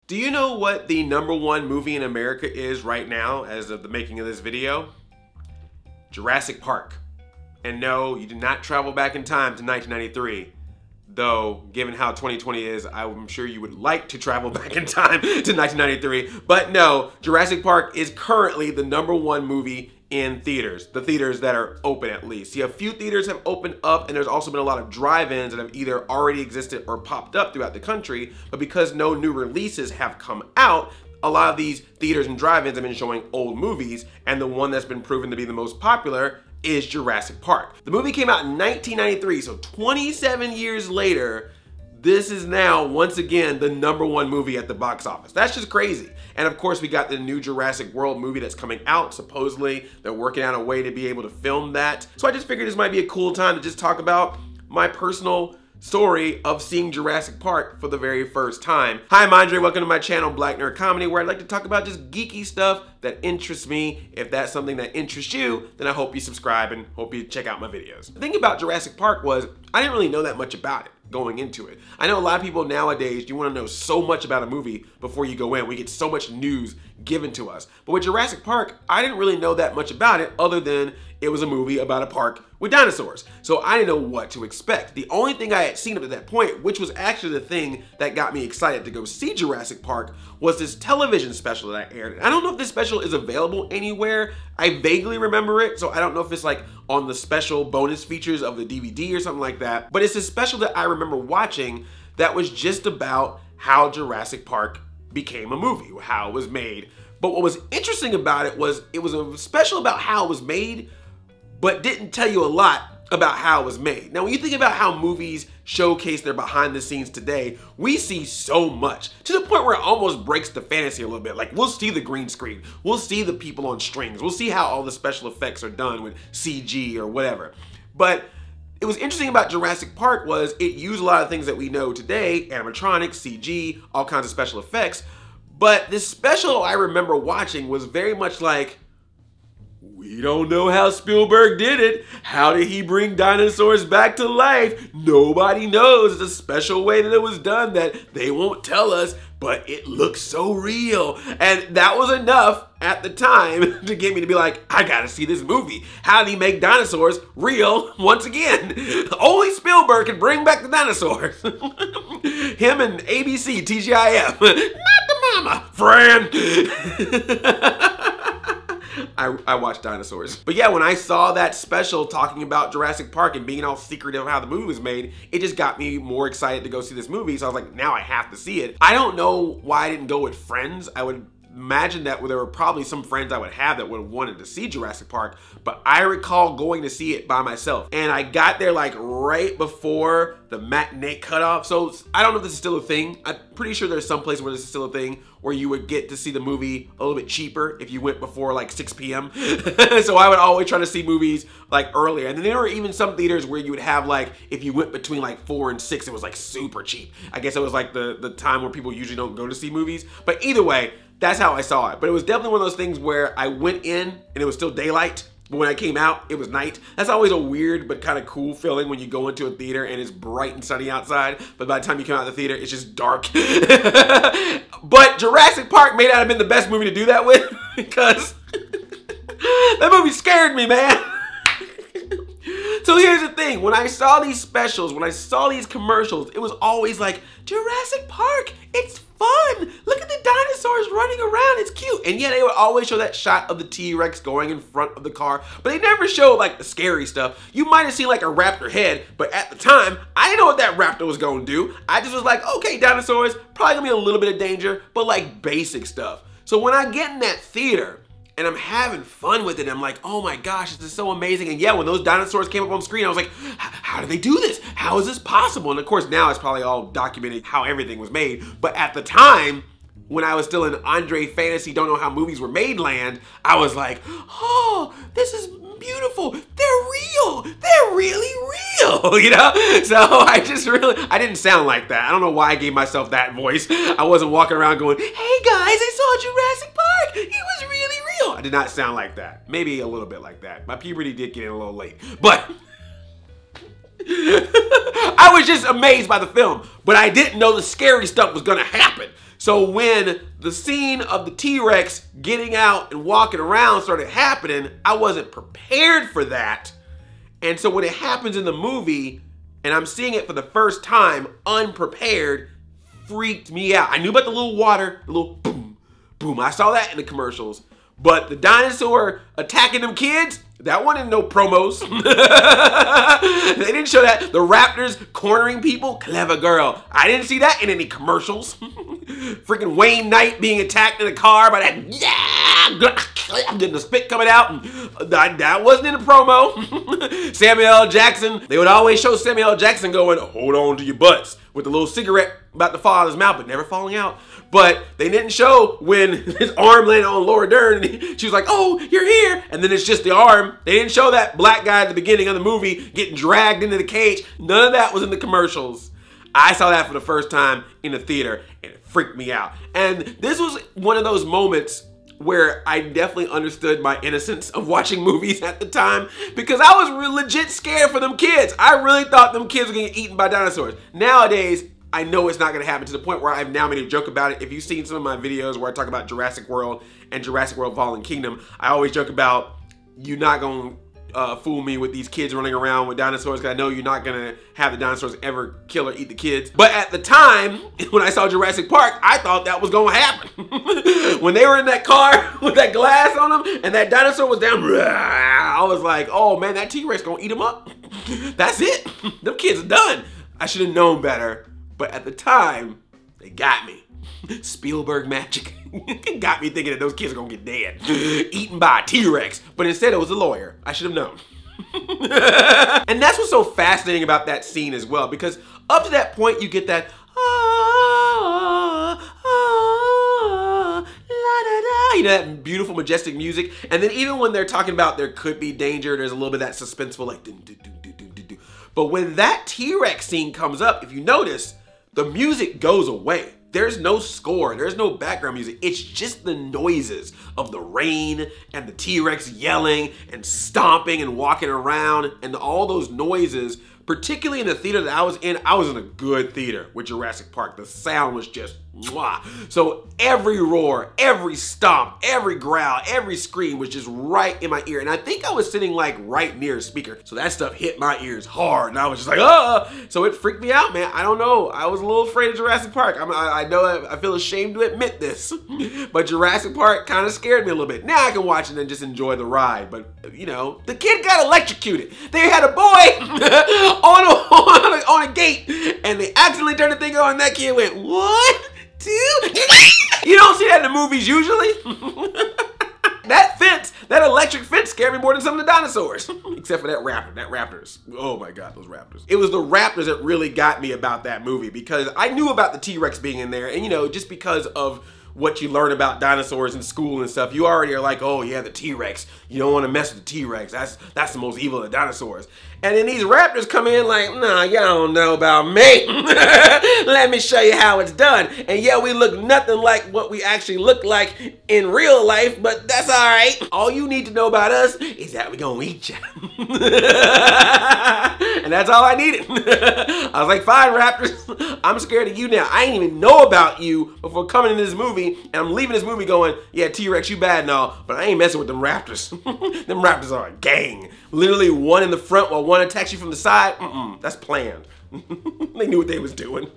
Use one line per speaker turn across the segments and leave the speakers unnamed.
Do you know what the #1 movie in America is right now as of the making of this video? Jurassic Park. And no, you did not travel back in time to 1993. Though, given how 2020 is, I'm sure you would like to travel back in time to 1993. But no, Jurassic Park is currently the #1 movie in theaters. The theaters that are open, at least. See, a few theaters have opened up, and there's also been a lot of drive-ins that have either already existed or popped up throughout the country. But because no new releases have come out, a lot of these theaters and drive-ins have been showing old movies, and the one that's been proven to be the most popular is Jurassic Park. The movie came out in 1993, so 27 years later, this is now, once again, the #1 movie at the box office. That's just crazy. And of course, we got the new Jurassic World movie that's coming out. Supposedly, they're working out a way to be able to film that. So I just figured this might be a cool time to just talk about my personal story of seeing Jurassic Park for the very first time. Hi, I'm Andre. Welcome to my channel, Black Nerd Comedy, where I'd like to talk about just geeky stuff that interests me. If that's something that interests you, then I hope you subscribe and hope you check out my videos. The thing about Jurassic Park was I didn't really know that much about it going into it. I know a lot of people nowadays, you want to know so much about a movie before you go in. We get so much news given to us. But with Jurassic Park, I didn't really know that much about it other than it was a movie about a park with dinosaurs. So I didn't know what to expect. The only thing I had seen up to that point, which was actually the thing that got me excited to go see Jurassic Park, was this television special that I aired. I don't know if this special is available anywhere. I vaguely remember it, so I don't know if it's like on the special bonus features of the DVD or something like that. But it's a special that I remember watching that was just about how Jurassic Park became a movie, how it was made. But what was interesting about it was a special about how it was made, but didn't tell you a lot about how it was made. Now, when you think about how movies showcase their behind the scenes today, we see so much to the point where it almost breaks the fantasy a little bit. Like, we'll see the green screen, we'll see the people on strings, we'll see how all the special effects are done with CG or whatever. But it was interesting about Jurassic Park was it used a lot of things that we know today, animatronics, CG, all kinds of special effects. But this special I remember watching was very much like, we don't know how Spielberg did it. How did he bring dinosaurs back to life? Nobody knows. It's a special way that it was done that they won't tell us, but it looks so real. And that was enough at the time to get me to be like, I gotta see this movie. How did he make dinosaurs real once again? Only Spielberg can bring back the dinosaurs. Him and ABC, TGIF. Not the mama, Fran. I watched Dinosaurs. But yeah, when I saw that special talking about Jurassic Park and being all secretive of how the movie was made, it just got me more excited to go see this movie. So I was like, now I have to see it. I don't know why I didn't go with friends. I would imagine that there were probably some friends I would have that would have wanted to see Jurassic Park, but I recall going to see it by myself. And I got there like right before the matinee cutoff. So I don't know if this is still a thing. I'm pretty sure there's some place where this is still a thing where you would get to see the movie a little bit cheaper if you went before like 6 p.m. So I would always try to see movies like earlier. And then there were even some theaters where you would have like, if you went between like 4 and 6, it was like super cheap. I guess it was like the time where people usually don't go to see movies. But either way, that's how I saw it. But it was definitely one of those things where I went in and it was still daylight, but when I came out, it was night. That's always a weird but kind of cool feeling when you go into a theater and it's bright and sunny outside, but by the time you come out of the theater, it's just dark. But Jurassic Park may not have been the best movie to do that with because that movie scared me, man. So here's the thing, when I saw these specials, when I saw these commercials, it was always like, Jurassic Park, it's fun. Look at the dinosaurs running around, it's cute. And yeah, they would always show that shot of the T-Rex going in front of the car, but they never showed like the scary stuff. You might have seen like a raptor head, but at the time, I didn't know what that raptor was gonna do. I just was like, okay, dinosaurs, probably gonna be a little bit of danger, but like basic stuff. So when I get in that theater, and I'm having fun with it, I'm like, oh my gosh, this is so amazing. And yeah, when those dinosaurs came up on screen, I was like, how do they do this? How is this possible? And of course, now it's probably all documented how everything was made. But at the time, when I was still in Andre Fantasy, don't know how movies were made land, I was like, oh, this is beautiful. They're real. They're really real, you know? So I didn't sound like that. I don't know why I gave myself that voice. I wasn't walking around going, hey guys, I saw Jurassic Park. It was really real. I did not sound like that. Maybe a little bit like that. My puberty did get in a little late, but I was just amazed by the film, but I didn't know the scary stuff was gonna happen. So when the scene of the T-Rex getting out and walking around started happening, I wasn't prepared for that. And so when it happens in the movie, and I'm seeing it for the first time, unprepared, freaked me out. I knew about the little water, the little boom, boom. I saw that in the commercials. But the dinosaur attacking them kids, that one in no promos. They didn't show that. The Raptors cornering people, clever girl. I didn't see that in any commercials. Freaking Wayne Knight being attacked in a car by that, yeah, getting the spit coming out. And that wasn't in the promo. Samuel L. Jackson, they would always show Samuel L. Jackson going, hold on to your butts, with the little cigarette about to fall out of his mouth, but never falling out. But they didn't show when his arm landed on Laura Dern and she was like, oh, you're here. And then it's just the arm. They didn't show that black guy at the beginning of the movie getting dragged into the cage. None of that was in the commercials. I saw that for the first time in the theater and it freaked me out. And this was one of those moments where I definitely understood my innocence of watching movies at the time, because I was legit scared for them kids. I really thought them kids were getting eaten by dinosaurs. Nowadays, I know it's not going to happen, to the point where I've now made a joke about it. If you've seen some of my videos where I talk about Jurassic World and Jurassic World Fallen Kingdom, I always joke about, you're not going to fool me with these kids running around with dinosaurs, because I know you're not going to have the dinosaurs ever kill or eat the kids. But at the time, when I saw Jurassic Park, I thought that was going to happen. When they were in that car with that glass on them and that dinosaur was down, I was like, oh man, that T-Rex going to eat them up. That's it. Them kids are done. I should have known better. But at the time, they got me. Spielberg magic got me thinking that those kids are gonna get dead, eaten by a T-Rex. But instead it was a lawyer. I should have known. And that's what's so fascinating about that scene as well, because up to that point you get that you know, that beautiful majestic music. And then even when they're talking about there could be danger, there's a little bit of that suspenseful like doo, doo, doo, doo, doo, doo. But when that T-Rex scene comes up, if you notice, the music goes away. There's no score, there's no background music. It's just the noises of the rain and the T-Rex yelling and stomping and walking around, and all those noises, particularly in the theater that I was in a good theater with Jurassic Park. The sound was just mwah. So every roar, every stomp, every growl, every scream was just right in my ear. And I think I was sitting like right near a speaker. So that stuff hit my ears hard. And I was just like, ah. So it freaked me out, man. I don't know. I was a little afraid of Jurassic Park. I know I feel ashamed to admit this. But Jurassic Park kind of scared me a little bit. Now I can watch it and just enjoy the ride. But, you know, the kid got electrocuted. They had a boy on a gate. And they accidentally turned the thing on and that kid went, what? You don't see that in the movies usually. That fence, that electric fence scared me more than some of the dinosaurs. Except for that Raptors. Oh my God, those Raptors. It was the Raptors that really got me about that movie, because I knew about the T-Rex being in there, and you know, just because of what you learn about dinosaurs in school and stuff, you already are like, oh yeah, the T-Rex. You don't want to mess with the T-Rex. That's the most evil of the dinosaurs. And then these Raptors come in like, nah, y'all don't know about me. Let me show you how it's done. And yeah, we look nothing like what we actually look like in real life, but that's all right. All you need to know about us is that we're gonna eat you. And that's all I needed. I was like, fine, Raptors, I'm scared of you now. I didn't even know about you before coming into this movie, and I'm leaving this movie going, yeah, T-Rex, you bad and all, but I ain't messing with them Raptors. Them Raptors are a gang. Literally one in the front while one attacks you from the side. That's planned. They knew what they was doing.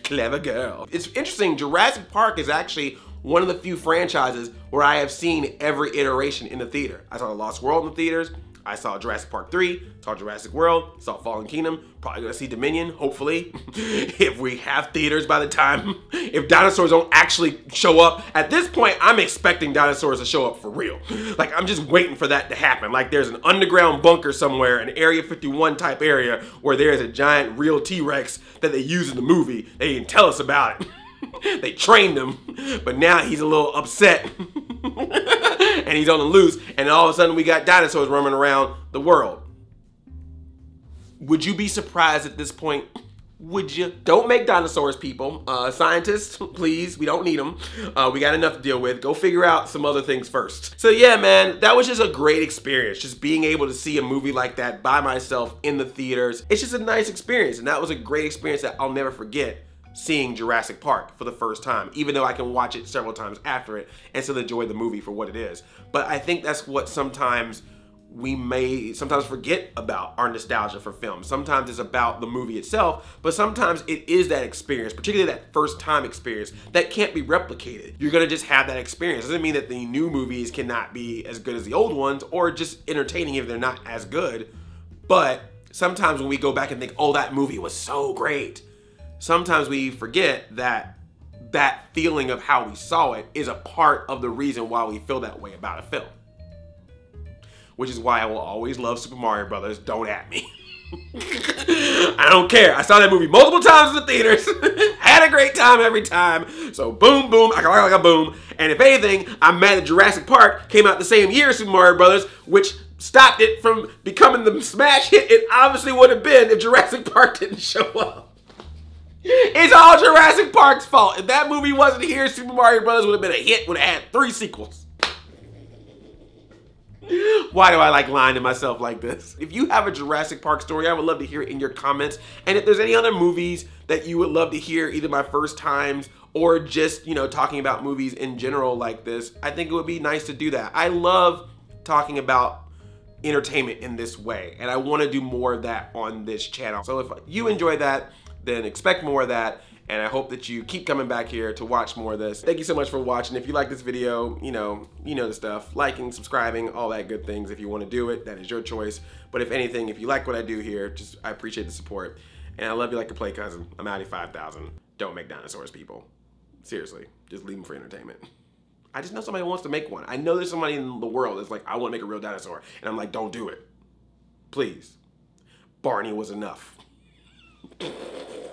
Clever girl. It's interesting, Jurassic Park is actually one of the few franchises where I have seen every iteration in the theater. I saw The Lost World in the theaters. I saw Jurassic Park 3, saw Jurassic World, saw Fallen Kingdom, probably gonna see Dominion, hopefully, if we have theaters by the time, if dinosaurs don't actually show up. At this point, I'm expecting dinosaurs to show up for real. Like, I'm just waiting for that to happen. Like, there's an underground bunker somewhere, an Area 51 type area, where there's a giant real T-Rex that they use in the movie. They didn't tell us about it. They trained him, but now he's a little upset. And he's on the loose, and all of a sudden we got dinosaurs roaming around the world. Would you be surprised at this point? Would you? Don't make dinosaurs, people. Scientists, please, we don't need them. We got enough to deal with. Go figure out some other things first. So yeah, man, that was just a great experience. Just being able to see a movie like that by myself in the theaters. It's just a nice experience, and that was a great experience that I'll never forget. seeing Jurassic Park for the first time, even though I can watch it several times after it and still enjoy the movie for what it is. But I think that's what sometimes we may forget about our nostalgia for film. Sometimes it's about the movie itself, but sometimes it is that experience, particularly that first time experience, that can't be replicated. You're gonna just have that experience. Doesn't mean that the new movies cannot be as good as the old ones or just entertaining if they're not as good. But sometimes when we go back and think, oh, that movie was so great, sometimes we forget that that feeling of how we saw it is a part of the reason why we feel that way about a film. Which is why I will always love Super Mario Brothers. Don't at me. I don't care. I saw that movie multiple times in the theaters. Had a great time every time. So boom, boom, like a boom. And if anything, I'm mad that Jurassic Park came out the same year as Super Mario Brothers, which stopped it from becoming the smash hit it obviously would have been if Jurassic Park didn't show up. It's all Jurassic Park's fault. If that movie wasn't here, Super Mario Brothers would have been a hit, would have had 3 sequels. Why do I like lying to myself like this? If you have a Jurassic Park story, I would love to hear it in your comments. And if there's any other movies that you would love to hear, either my first times or just, you know, talking about movies in general like this, I think it would be nice to do that. I love talking about entertainment in this way, and I want to do more of that on this channel. So if you enjoy that, then expect more of that. And I hope that you keep coming back here to watch more of this. Thank you so much for watching. If you like this video, you know the stuff. Liking, subscribing, all that good things. If you want to do it, that is your choice. But if anything, if you like what I do here, I appreciate the support. And I love you like a play cousin. I'm Audi 5000. Don't make dinosaurs, people. Seriously, just leave them for entertainment. I just know somebody wants to make one. I know there's somebody in the world that's like, I want to make a real dinosaur. And I'm like, don't do it. Please. Barney was enough.